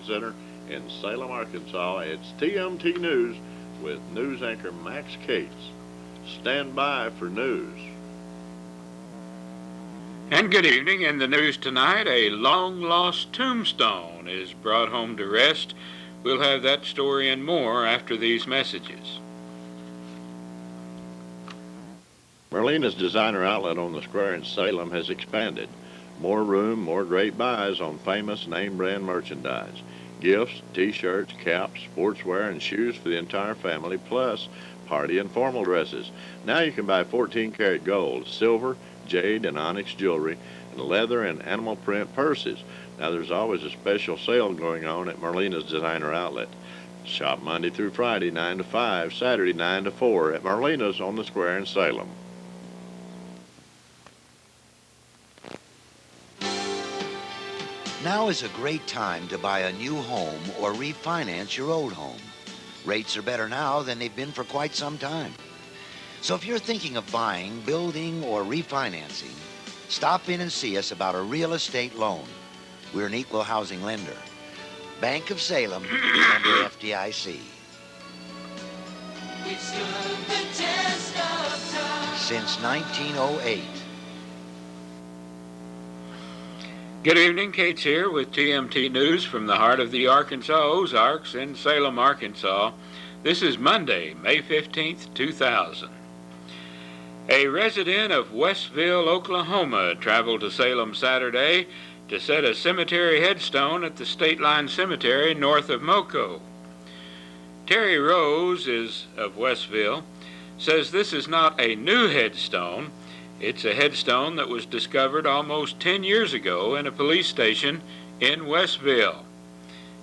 Center in Salem, Arkansas. It's TMT News with news anchor Max Cates. Stand by for news. And good evening. In the news tonight, a long-lost tombstone is brought home to rest. We'll have that story and more after these messages. Merlina's designer outlet on the square in Salem has expanded. More room, more great buys on famous name brand merchandise. Gifts, t-shirts, caps, sportswear, and shoes for the entire family, plus party and formal dresses. Now you can buy 14-karat gold, silver, jade, and onyx jewelry, and leather and animal print purses. Now there's always a special sale going on at Merlina's designer outlet. Shop Monday through Friday, 9 to 5, Saturday, 9 to 4 at Merlina's on the square in Salem. Now is a great time to buy a new home or refinance your old home. Rates are better now than they've been for quite some time. So if you're thinking of buying, building, or refinancing, stop in and see us about a real estate loan. We're an equal housing lender. Bank of Salem, member FDIC. We've stood the test of time. Since 1908. Good evening, Kate's here with TMT News from the heart of the Arkansas Ozarks in Salem, Arkansas. This is Monday, May 15th, 2000. A resident of Westville, Oklahoma, traveled to Salem Saturday to set a cemetery headstone at the State Line Cemetery north of Moco. Terry Rose is of Westville, says this is not a new headstone. It's a headstone that was discovered almost 10 years ago in a police station in Westville.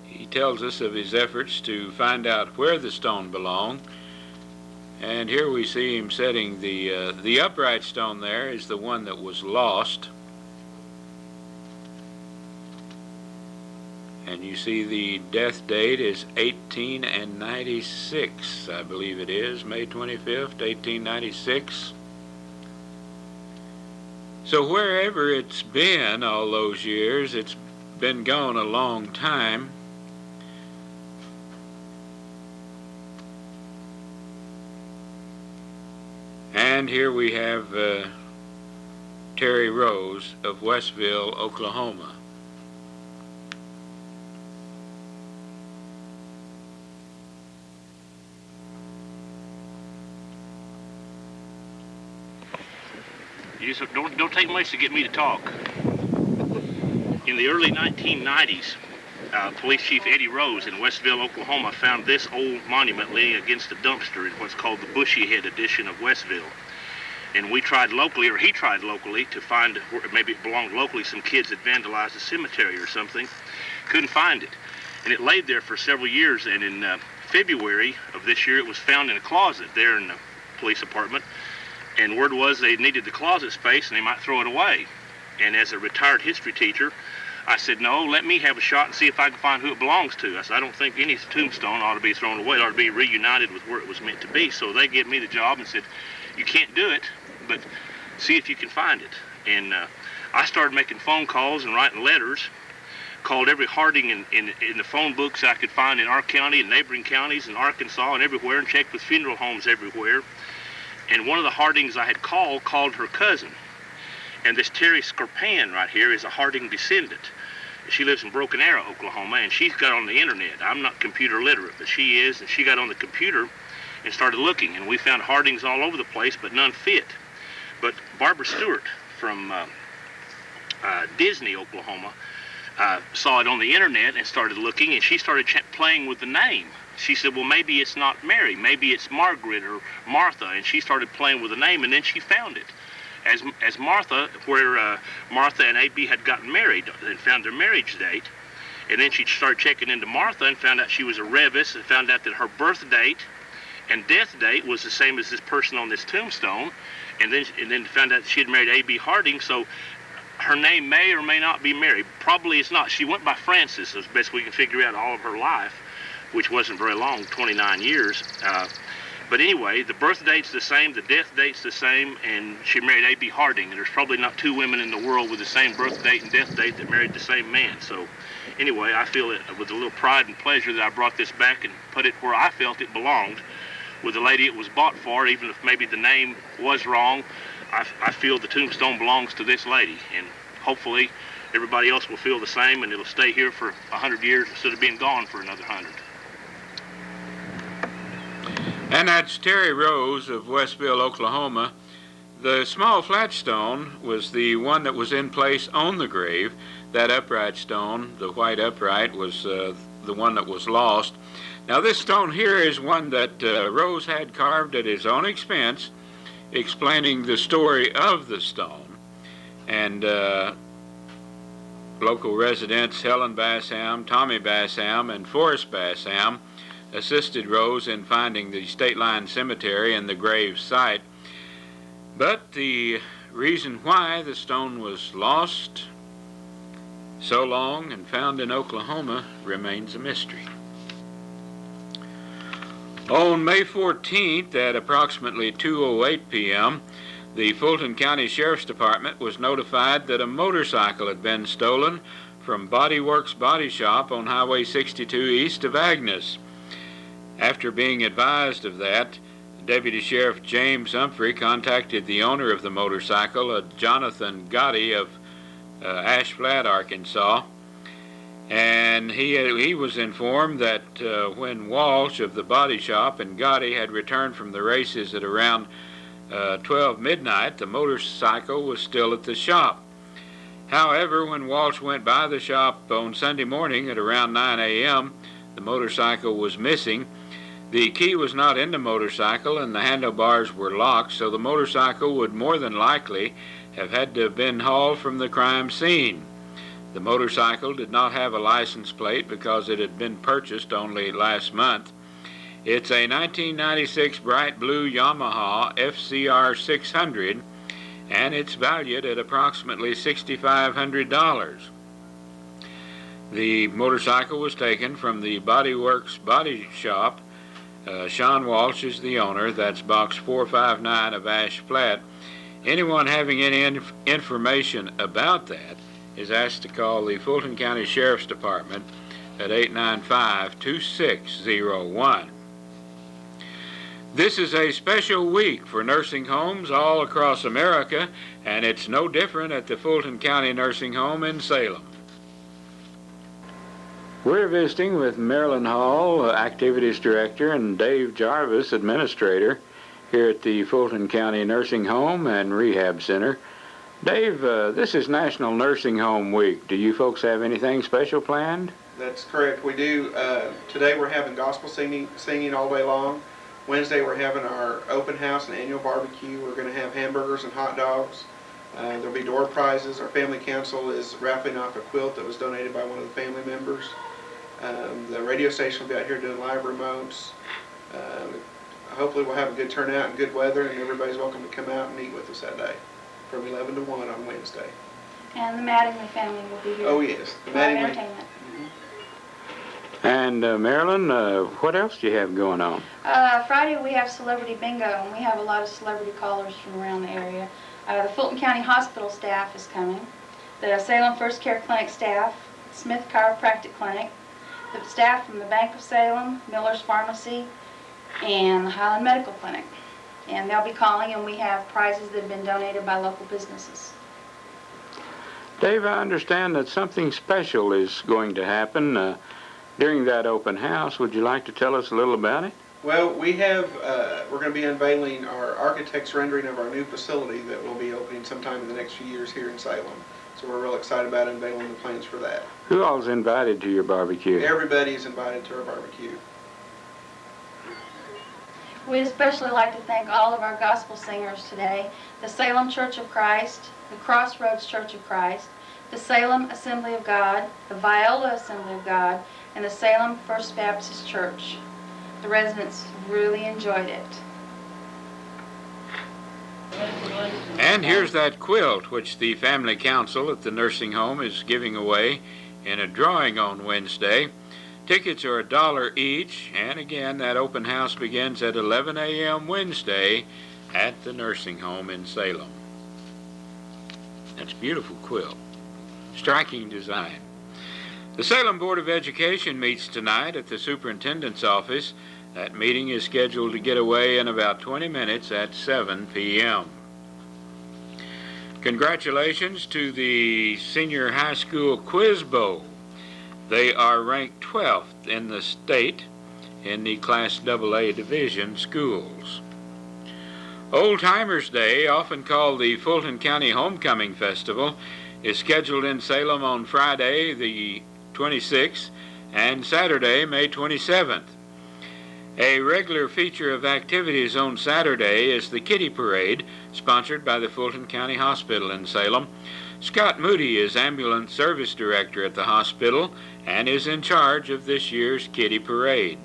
He tells us of his efforts to find out where the stone belonged. And here we see him setting the upright stone. There is the one that was lost. And you see the death date is 1896, I believe it is, May 25th, 1896. So wherever it's been all those years, it's been gone a long time. And here we have Terry Rose of Westville, Oklahoma. You just don't take much to get me to talk. In the early 1990s, Police Chief Eddie Rose in Westville, Oklahoma, found this old monument laying against a dumpster in what's called the Bushy Head edition of Westville. And we tried locally, or he tried locally, to find where maybe it belonged locally. Some kids had vandalized a cemetery or something. Couldn't find it. And it laid there for several years, and in February of this year, it was found in a closet there in the police department. And word was they needed the closet space and they might throw it away. And as a retired history teacher, I said, no, let me have a shot and see if I can find who it belongs to. I said, I don't think any tombstone ought to be thrown away. It ought to be reunited with where it was meant to be. So they gave me the job and said, you can't do it, but see if you can find it. And I started making phone calls and writing letters, called every Harding in the phone books I could find in our county and neighboring counties in Arkansas and everywhere, and checked with funeral homes everywhere. And one of the Hardings I had called her cousin. And this Terry Scarpan right here is a Harding descendant. She lives in Broken Arrow, Oklahoma, and she's got on the internet. I'm not computer literate, but she is, and she got on the computer and started looking, and we found Hardings all over the place, but none fit. But Barbara Stewart from Disney, Oklahoma, saw it on the internet and started looking, and she started playing with the name. She said, well, maybe it's not Mary, maybe it's Margaret or Martha, and she started playing with the name, and then she found it as Martha, where Martha and A.B. had gotten married and found their marriage date. And then she started checking into Martha and found out she was a Revis, and found out that her birth date and death date was the same as this person on this tombstone, and then found out she had married A.B. Harding. So her name may or may not be Mary. Probably it's not. She went by Frances, as best we can figure out, all of her life, which wasn't very long, 29 years. But anyway, the birth date's the same, the death date's the same, and she married A.B. Harding. And there's probably not two women in the world with the same birth date and death date that married the same man. So anyway, I feel it with a little pride and pleasure that I brought this back and put it where I felt it belonged, with the lady it was bought for. Even if maybe the name was wrong, I feel the tombstone belongs to this lady. And hopefully everybody else will feel the same, and it'll stay here for 100 years instead of being gone for another 100. And that's Terry Rose of Westville, Oklahoma. The small flat stone was the one that was in place on the grave. That upright stone, the white upright, was the one that was lost. Now this stone here is one that Rose had carved at his own expense, explaining the story of the stone. And local residents Helen Bassam, Tommy Bassam, and Forrest Bassam assisted Rose in finding the State Line Cemetery and the grave site. But the reason why the stone was lost so long and found in Oklahoma remains a mystery. On May 14th at approximately 2:08 p.m., the Fulton County Sheriff's Department was notified that a motorcycle had been stolen from Body Works Body Shop on Highway 62 east of Agnes. After being advised of that, Deputy Sheriff James Humphrey contacted the owner of the motorcycle, Jonathan Gotti of Ash Flat, Arkansas, and he was informed that when Walsh of the body shop and Gotti had returned from the races at around 12 midnight, the motorcycle was still at the shop. However, when Walsh went by the shop on Sunday morning at around 9 a.m., the motorcycle was missing. The key was not in the motorcycle and the handlebars were locked, so the motorcycle would more than likely have had to have been hauled from the crime scene. The motorcycle did not have a license plate because it had been purchased only last month. It's a 1996 bright blue Yamaha FCR 600, and it's valued at approximately $6,500. The motorcycle was taken from the Body Works Body Shop. Sean Walsh is the owner. That's box 459 of Ash Flat. Anyone having any information about that is asked to call the Fulton County Sheriff's Department at 895-2601. This is a special week for nursing homes all across America, and it's no different at the Fulton County Nursing Home in Salem. We're visiting with Marilyn Hall, Activities Director, and Dave Jarvis, Administrator, here at the Fulton County Nursing Home and Rehab Center. Dave, this is National Nursing Home Week. Do you folks have anything special planned? That's correct. We do. Today we're having gospel singing all day long. Wednesday we're having our open house and annual barbecue. We're going to have hamburgers and hot dogs. There'll be door prizes. Our family council is raffling off a quilt that was donated by one of the family members. The radio station will be out here doing live remotes. Hopefully we'll have a good turnout and good weather, and everybody's welcome to come out and meet with us that day from 11 to 1 on Wednesday. And the Mattingly family will be here. Oh yes, the for Mattingly. entertainment. And Marilyn, what else do you have going on? Friday we have Celebrity Bingo, and we have a lot of celebrity callers from around the area. The Fulton County Hospital staff is coming. The Salem First Care Clinic staff, Smith Chiropractic Clinic, the staff from the Bank of Salem, Miller's Pharmacy, and the Highland Medical Clinic. And they'll be calling, and we have prizes that have been donated by local businesses. Dave, I understand that something special is going to happen during that open house. Would you like to tell us a little about it? Well, we have, we're going to be unveiling our architect's rendering of our new facility that will be opening sometime in the next few years here in Salem. So we're real excited about unveiling the plans for that. Who all's invited to your barbecue? Everybody's invited to our barbecue. We'd especially like to thank all of our gospel singers today, the Salem Church of Christ, the Crossroads Church of Christ, the Salem Assembly of God, the Viola Assembly of God, and the Salem First Baptist Church. The residents really enjoyed it. And here's that quilt which the family council at the nursing home is giving away in a drawing on Wednesday. Tickets are $1 each, and again, that open house begins at 11 a.m. Wednesday at the nursing home in Salem. That's a beautiful quilt. Striking design. The Salem Board of Education meets tonight at the superintendent's office. That meeting is scheduled to get away in about 20 minutes at 7 p.m. Congratulations to the Senior High School Quiz Bowl. They are ranked 12th in the state in the Class AA Division schools. Old Timers Day, often called the Fulton County Homecoming Festival, is scheduled in Salem on Friday, the 26th, and Saturday, May 27th. A regular feature of activities on Saturday is the Kitty Parade, sponsored by the Fulton County Hospital in Salem. Scott Moody is Ambulance Service Director at the hospital and is in charge of this year's Kitty Parade.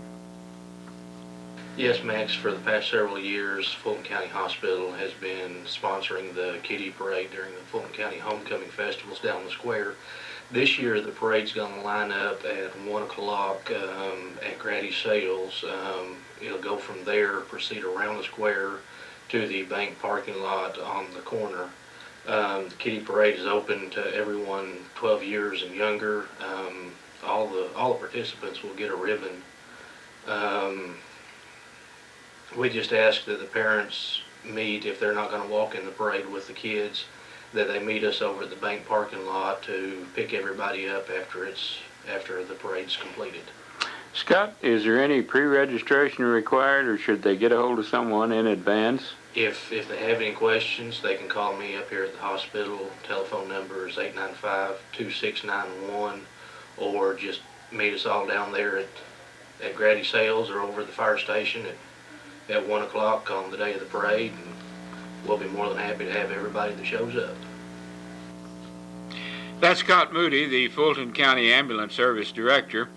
Yes, Max, for the past several years, Fulton County Hospital has been sponsoring the Kitty Parade during the Fulton County Homecoming Festivals down the square. This year, the parade's going to line up at 1 o'clock at Grady Sales. It'll go from there, proceed around the square to the bank parking lot on the corner. The Kitty Parade is open to everyone 12 years and younger. All the participants will get a ribbon. We just ask that the parents meet, if they're not going to walk in the parade with the kids, that they meet us over at the bank parking lot to pick everybody up after the parade's completed. Scott, is there any pre-registration required, or should they get a hold of someone in advance? If they have any questions, they can call me up here at the hospital. Telephone number is 895-2691, or just meet us all down there at Grady Sales or over at the fire station at 1 o'clock on the day of the parade, and we'll be more than happy to have everybody that shows up. That's Scott Moody, the Fulton County Ambulance Service Director.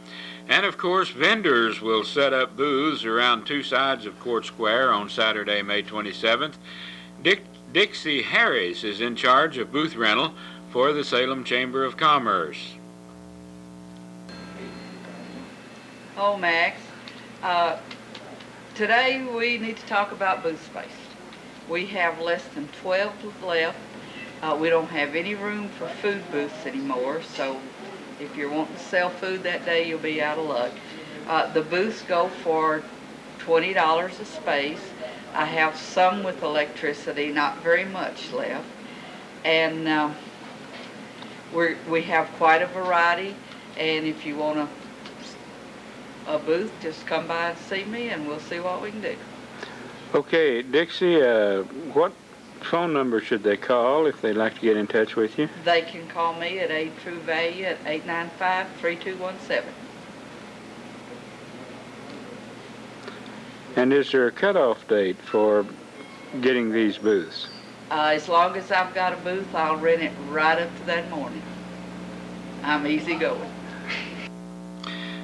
And of course, vendors will set up booths around two sides of Court Square on Saturday, May 27th. Dixie Harris is in charge of booth rental for the Salem Chamber of Commerce. Oh, Max. Today we need to talk about booth space. We have less than 12 left. We don't have any room for food booths anymore, so if you're wanting to sell food that day, you'll be out of luck. The booths go for $20 a space. I have some with electricity, not very much left. And we have quite a variety, and if you want a booth, just come by and see me, and we'll see what we can do. Okay, Dixie, what phone number should they call if they'd like to get in touch with you? They can call me at A True Value at 895-3217. And is there a cutoff date for getting these booths? As long as I've got a booth, I'll rent it right up to that morning. I'm easy going.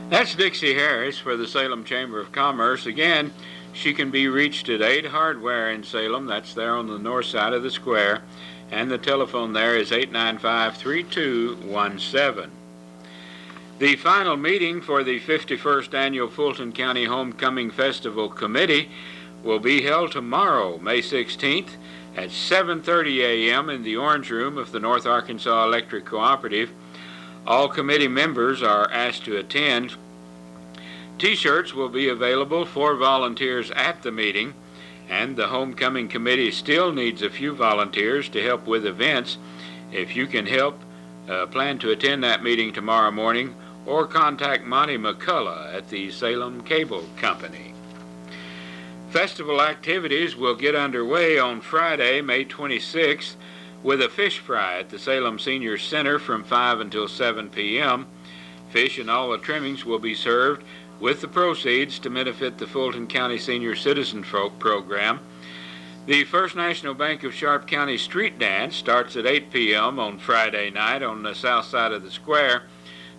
That's Dixie Harris for the Salem Chamber of Commerce. Again, she can be reached at 8 Hardware in Salem. That's there on the north side of the square. And the telephone there is 895-3217. The final meeting for the 51st Annual Fulton County Homecoming Festival Committee will be held tomorrow, May 16th, at 7:30 a.m. in the Orange Room of the North Arkansas Electric Cooperative. All committee members are asked to attend. T-shirts will be available for volunteers at the meeting, and the Homecoming Committee still needs a few volunteers to help with events. If you can help, plan to attend that meeting tomorrow morning, or contact Monty McCullough at the Salem Cable Company. Festival activities will get underway on Friday, May 26th, with a fish fry at the Salem Senior Center from 5 until 7 p.m. Fish and all the trimmings will be served, with the proceeds to benefit the Fulton County Senior Citizen Program. The First National Bank of Sharp County Street Dance starts at 8 p.m. on Friday night on the south side of the square.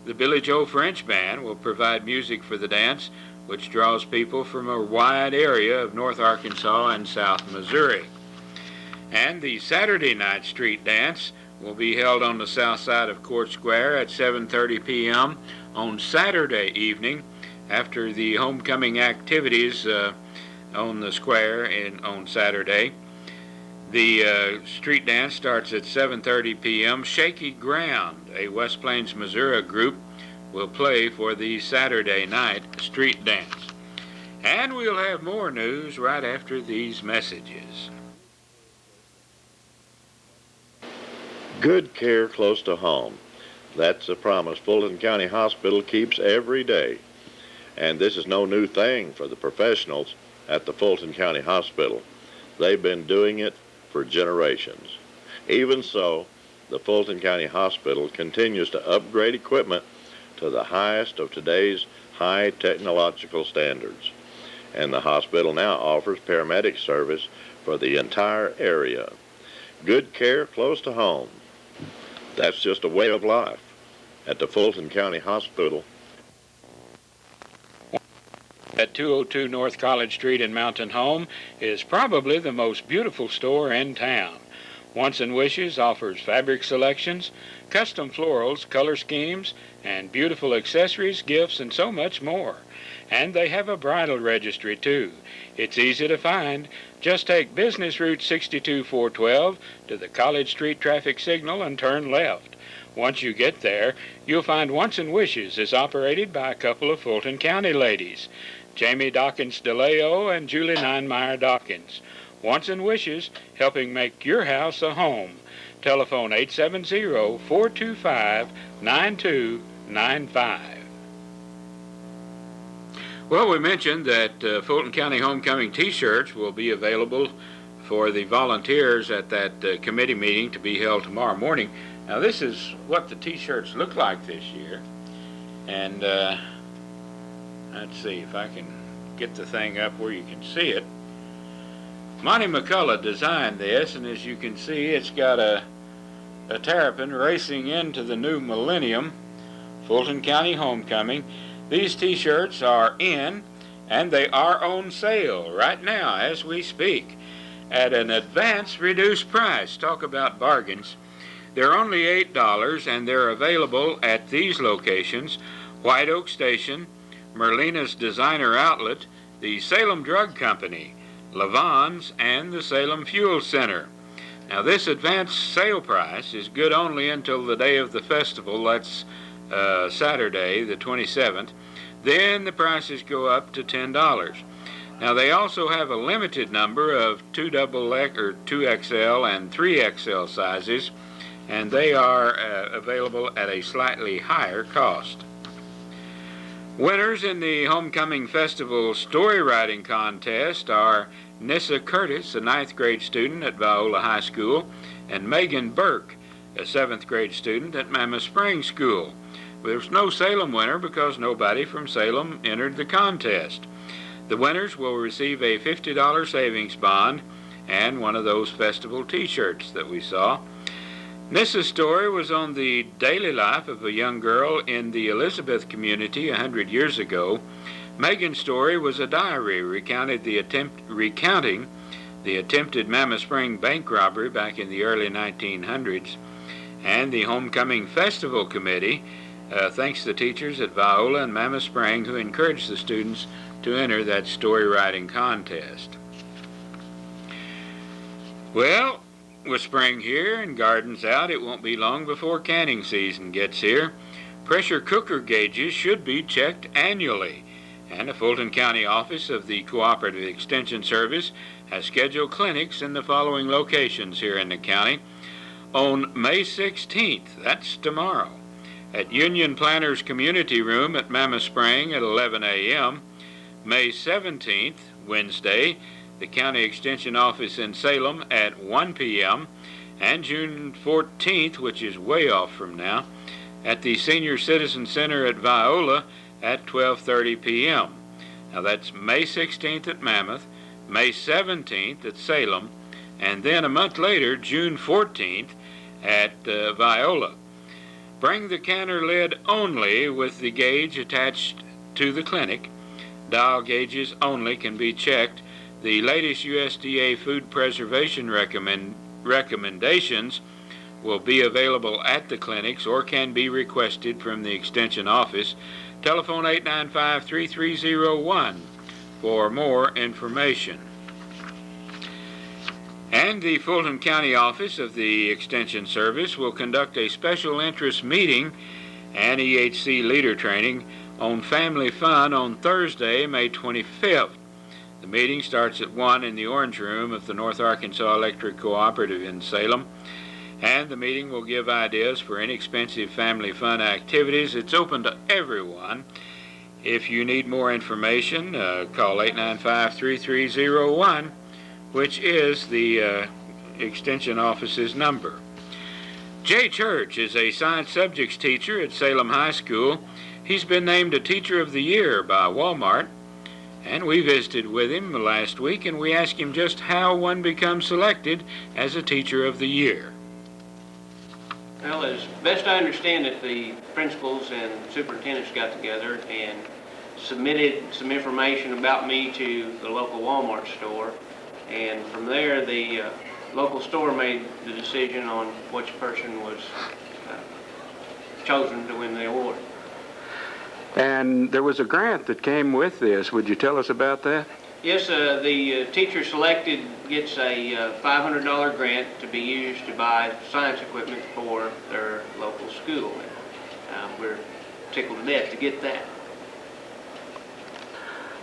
The Billy Joe French Band will provide music for the dance, which draws people from a wide area of North Arkansas and South Missouri. And the Saturday night street dance will be held on the south side of Court Square at 7:30 p.m. On Saturday evening, after the homecoming activities on the square on Saturday, the street dance starts at 7:30 p.m. Shaky Ground, a West Plains, Missouri group, will play for the Saturday night street dance. And we'll have more news right after these messages. Good care close to home. That's a promise Fulton County Hospital keeps every day. And this is no new thing for the professionals at the Fulton County Hospital. They've been doing it for generations. Even so, the Fulton County Hospital continues to upgrade equipment to the highest of today's high technological standards. And the hospital now offers paramedic service for the entire area. Good care close to home. That's just a way of life at the Fulton County Hospital. At 202 North College Street in Mountain Home is probably the most beautiful store in town. Wants and Wishes offers fabric selections, custom florals, color schemes, and beautiful accessories, gifts, and so much more. And they have a bridal registry, too. It's easy to find. Just take Business Route 62412 to the College Street traffic signal and turn left. Once you get there, you'll find Wants and Wishes is operated by a couple of Fulton County ladies, Jamie Dawkins DeLeo and Julie Ninemeyer Dawkins. Wants and Wishes, helping make your house a home. Telephone 870-425-9295. Well, we mentioned that Fulton County Homecoming T-shirts will be available for the volunteers at that committee meeting to be held tomorrow morning. Now, this is what the T-shirts look like this year. And let's see if I can get the thing up where you can see it. Monty McCullough designed this, and as you can see, it's got a terrapin racing into the new millennium, Fulton County Homecoming. These T-shirts are in, and they are on sale right now as we speak at an advance reduced price. Talk about bargains. They're only $8, and they're available at these locations: White Oak Station, Merlina's Designer Outlet, the Salem Drug Company, Levon's, and the Salem Fuel Center. Now, this advanced sale price is good only until the day of the festival. That's Saturday, the 27th. Then the prices go up to $10. Now, they also have a limited number of 2XL and 3XL sizes, and they are available at a slightly higher cost. Winners in the Homecoming Festival story writing contest are Nissa Curtis, a 9th grade student at Viola High School, and Megan Burke, a 7th grade student at Mammoth Spring School. There's no Salem winner because nobody from Salem entered the contest. The winners will receive a $50 savings bond and one of those festival T-shirts that we saw. Nissa's story was on the daily life of a young girl in the Elizabeth community 100 years ago. Megan's story was a diary recounting the attempted Mammoth Spring bank robbery back in the early 1900s. And the Homecoming Festival Committee thanks the teachers at Viola and Mammoth Spring who encouraged the students to enter that story writing contest. Well, with spring here and gardens out, it won't be long before canning season gets here. Pressure cooker gauges should be checked annually, and the Fulton County office of the Cooperative Extension Service has scheduled clinics in the following locations here in the county. On May 16th, that's tomorrow, at Union Planners Community Room at Mammoth Spring at 11 a.m. May 17th, Wednesday, the County Extension Office in Salem at 1 p.m. and June 14th, which is way off from now, at the Senior Citizen Center at Viola at 12:30 p.m. Now that's May 16th at Mammoth, May 17th at Salem, and then a month later, June 14th at Viola. Bring the canner lid only with the gauge attached to the clinic. Dial gauges only can be checked. The latest USDA food preservation recommendations will be available at the clinics or can be requested from the Extension office. Telephone 895-3301 for more information. And the Fulton County office of the Extension Service will conduct a special interest meeting and EHC leader training on family fun on Thursday, May 25th. The meeting starts at 1 in the Orange Room of the North Arkansas Electric Cooperative in Salem, and the meeting will give ideas for inexpensive family fun activities. It's open to everyone. If you need more information, call 895-3301, which is the Extension office's number. Jay Church is a science subjects teacher at Salem High School. He's been named a Teacher of the Year by Walmart, and we visited with him last week, and we asked him just how one becomes selected as a Teacher of the Year. Well, as best I understand it, the principals and superintendents got together and submitted some information about me to the local Walmart store, and from there the local store made the decision on which person was chosen to win the award. And there was a grant that came with this. Would you tell us about that? Yes, the teacher selected gets a $500 grant to be used to buy science equipment for their local school. We're tickled to death to get that.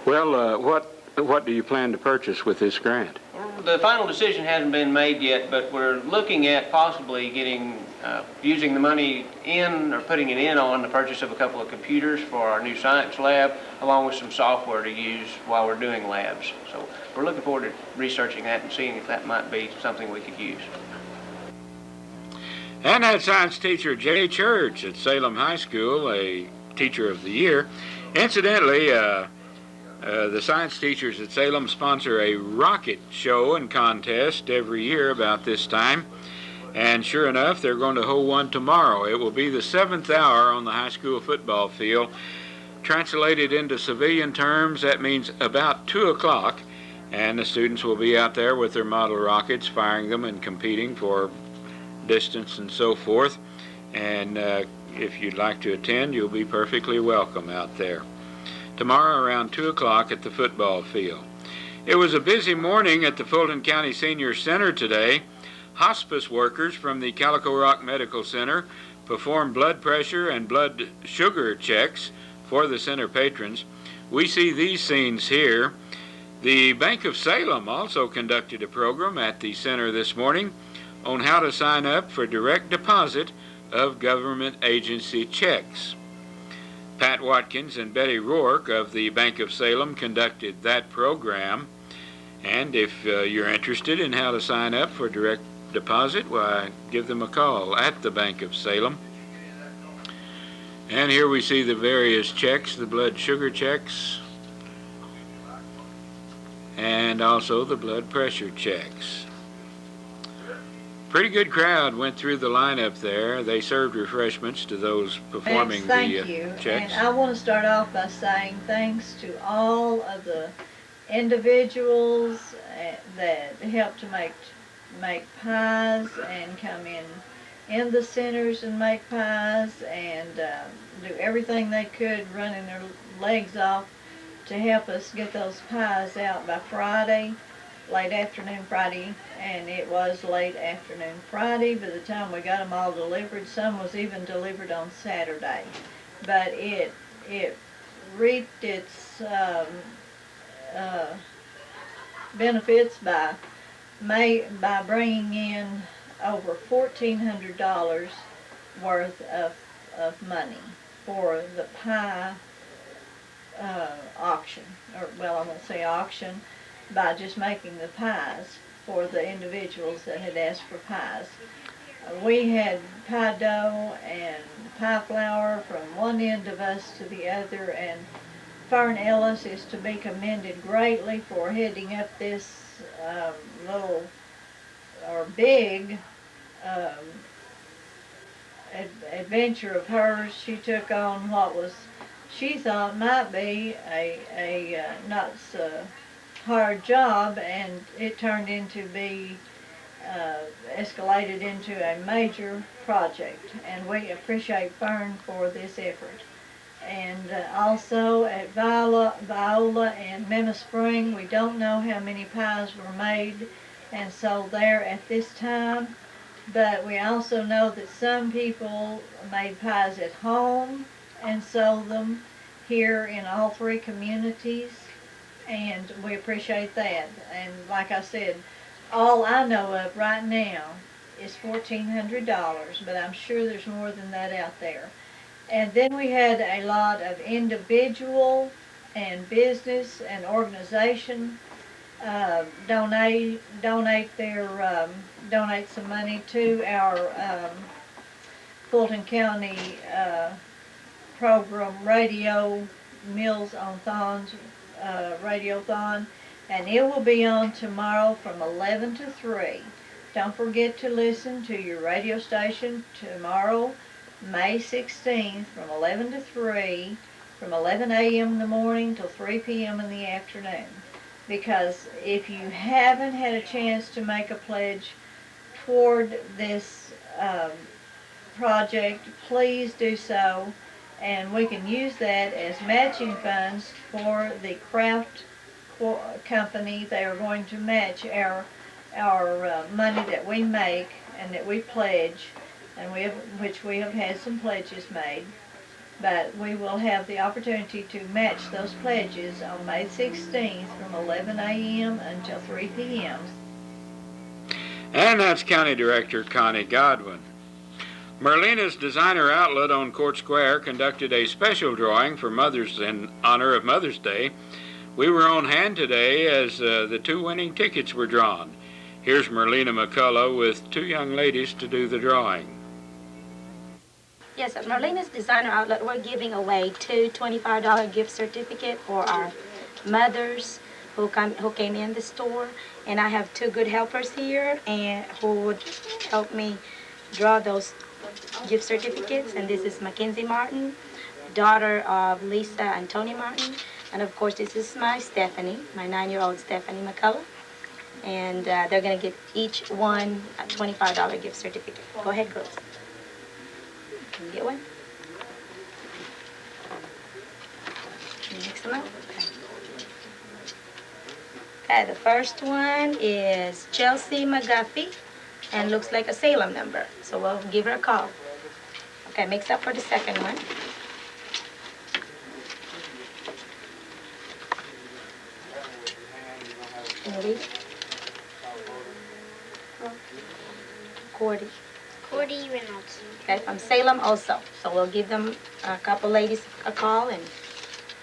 Well, what do you plan to purchase with this grant? The final decision hasn't been made yet, but we're looking at possibly getting, using the money in or putting it in on the purchase of a couple of computers for our new science lab, along with some software to use while we're doing labs. So we're looking forward to researching that and seeing if that might be something we could use. And that science teacher, Jay Church at Salem High School, a Teacher of the Year. Incidentally, the science teachers at Salem sponsor a rocket show and contest every year about this time. And sure enough, they're going to hold one tomorrow. It will be the 7th hour on the high school football field. Translated into civilian terms, that means about 2 o'clock. And the students will be out there with their model rockets, firing them and competing for distance and so forth. And if you'd like to attend, you'll be perfectly welcome out there. Tomorrow around 2 o'clock at the football field. It was a busy morning at the Fulton County Senior Center today. Hospice workers from the Calico Rock Medical Center performed blood pressure and blood sugar checks for the center patrons. We see these scenes here. The Bank of Salem also conducted a program at the center this morning on how to sign up for direct deposit of government agency checks. Pat Watkins and Betty Rourke of the Bank of Salem conducted that program. And if you're interested in how to sign up for direct deposit, why, give them a call at the Bank of Salem. And here we see the various checks, the blood sugar checks, and also the blood pressure checks. Pretty good crowd went through the lineup there. They served refreshments to those performing Thank the you. checks. And I want to start off by saying thanks to all of the individuals that helped to make pies and come in the centers and make pies and do everything they could, running their legs off to help us get those pies out by Friday. Late afternoon Friday, and it was late afternoon Friday by the time we got them all delivered. Some was even delivered on Saturday, but it reaped its benefits by bringing in over $1,400 worth of money for the pie auction, or well, I won't say auction, by just making the pies for the individuals that had asked for pies. We had pie dough and pie flour from one end of us to the other, and Fern Ellis is to be commended greatly for heading up this little or big adventure of hers. She took on what was she thought might be a not so hard job, and it turned into be escalated into a major project, and we appreciate Fern for this effort. And also at Viola and Mammoth Spring, we don't know how many pies were made and sold there at this time, but we also know that some people made pies at home and sold them here in all three communities, and we appreciate that. And like I said, all I know of right now is $1,400, but I'm sure there's more than that out there. And then we had a lot of individual and business and organization donate some money to our Fulton County program, Radio Meals on Thons, Radiothon, and it will be on tomorrow from 11 to 3. Don't forget to listen to your radio station tomorrow, May 16th, from 11 to 3, from 11 a.m. in the morning till 3 p.m. in the afternoon. Because if you haven't had a chance to make a pledge toward this project, please do so, and we can use that as matching funds for the craft company. They are going to match our money that we make and that we pledge, and which we have had some pledges made. But we will have the opportunity to match those pledges on May 16th from 11 a.m. until 3 p.m. And that's County Director Connie Godwin. Merlina's Designer Outlet on Court Square conducted a special drawing for Mothers in honor of Mother's Day. We were on hand today as the two winning tickets were drawn. Here's Merlina McCullough with two young ladies to do the drawing. Yes, at Merlina's Designer Outlet, we're giving away two $25 gift certificates for our mothers who came in the store. And I have two good helpers here and who would help me draw those gift certificates. And this is Mackenzie Martin, daughter of Lisa and Tony Martin. And of course, this is my Stephanie, my 9-year-old Stephanie McCullough. And they're going to get each one a $25 gift certificate. Go ahead, girls. Can you get one? Can you mix them up? Okay, the first one is Chelsea McGuffey and looks like a Salem number. So we'll give her a call. Okay, mix up for the second one. Can you read? Cordy. Cordy Reynolds. Okay, from Salem also. So we'll give them a couple ladies a call and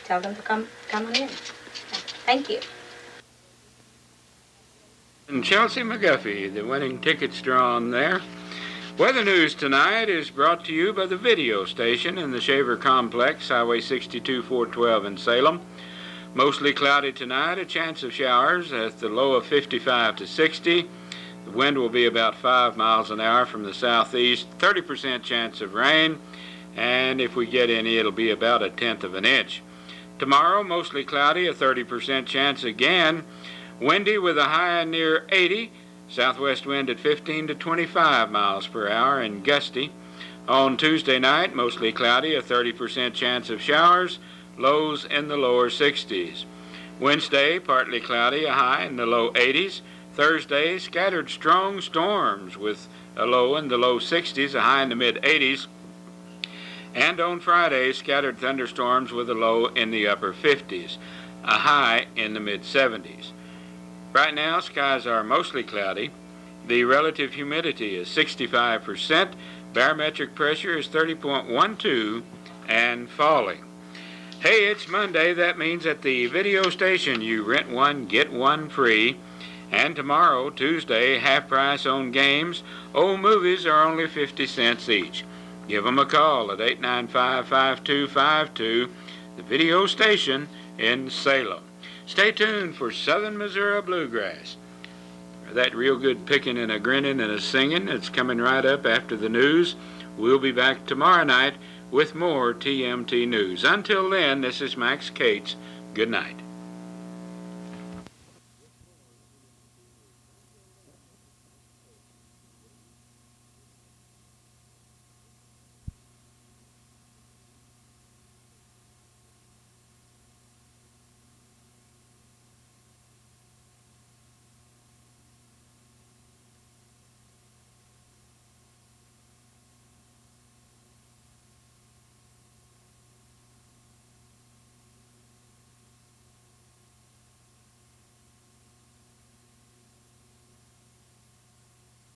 tell them to come on in. Okay. Thank you. And Chelsea McGuffey, the winning tickets drawn there. Weather news tonight is brought to you by the video station in the Shaver Complex, Highway 62 412 in Salem. Mostly cloudy tonight, a chance of showers at the low of 55 to 60. The wind will be about 5 miles an hour from the southeast, 30% chance of rain, and if we get any, it'll be about 1/10 of an inch. Tomorrow, mostly cloudy, a 30% chance again, windy with a high near 80, southwest wind at 15 to 25 miles per hour and gusty. On Tuesday night, mostly cloudy, a 30% chance of showers, lows in the lower 60s. Wednesday, partly cloudy, a high in the low 80s. Thursday, scattered strong storms with a low in the low 60s, a high in the mid-80s. And on Friday, scattered thunderstorms with a low in the upper 50s, a high in the mid-70s. Right now, skies are mostly cloudy. The relative humidity is 65%. Barometric pressure is 30.12 and falling. Hey, it's Monday. That means at the video station you rent one, get one free. And tomorrow, Tuesday, half price on games. Old movies are only 50 cents each. Give them a call at 895-5252, the video station in Salem. Stay tuned for Southern Missouri Bluegrass. That real good picking and a grinning and a singing that's coming right up after the news. We'll be back tomorrow night with more TMT News. Until then, this is Max Cates. Good night.